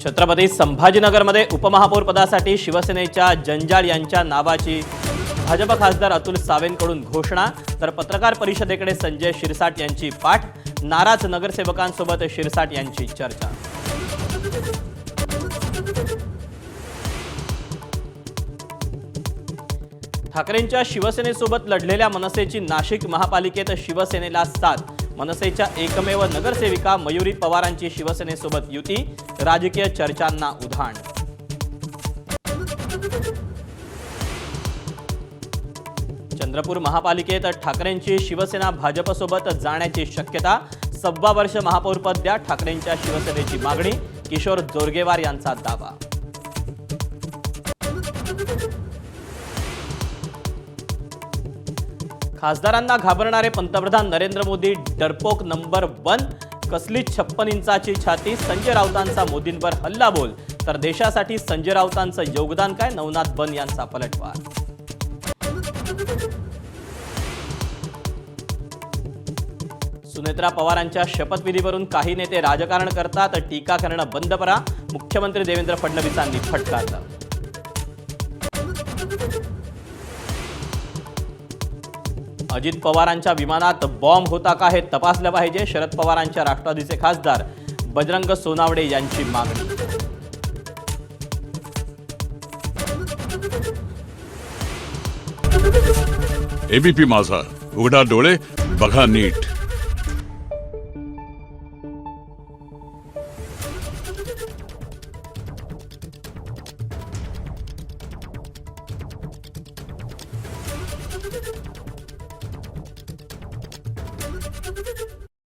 छत्रपती संभाजीनगरमध्ये उपमहापौर पदासाठी शिवसेनेच्या जंजाळ यांच्या नावाची भाजप खासदार अतुल सावेंकडून घोषणा, तर पत्रकार परिषदेकडे संजय शिरसाट यांची पाठ. नाराज नगरसेवकांसोबत शिरसाट यांची चर्चा. ठाकरेंच्या शिवसेनेसोबत लढलेल्या मनसेची नाशिक महापालिकेत शिवसेनेला साथ. मनसेच्या एकमेव नगरसेविका मयुरी पवारांची शिवसेनेसोबत युती, राजकीय चर्चांना उधाण. चंद्रपूर महापालिकेत ठाकरेंची शिवसेना भाजपसोबत जाण्याची शक्यता. 1.25 वर्ष महापौरपद द्या, ठाकरेंच्या शिवसेनेची मागणी. किशोर जोरगेवार यांचा दावा. खासदारांना घाबरणारे पंतप्रधान नरेंद्र मोदी डरपोक नंबर 1. कसली 56 इंचाची छाती. संजय राऊतांचा मोदींवर हल्लाबोल, तर देशासाठी संजय राऊतांचं योगदान काय. नवनाथ बन यांचा पलटवार. सुनेत्रा पवारांच्या शपथविधीवरून काही नेते राजकारण करतात, टीका करणं बंद करा. मुख्यमंत्री देवेंद्र फडणवीसांनी फटकारलं. अजित पवारांच्या विमानात बॉम्ब होता का हे तपासलं पाहिजे. शरद पवारांच्या राष्ट्रवादीचे खासदार बजरंग सोनावडे यांची मागणी. एबीपी माझा, उघडा डोळे बघा नीट.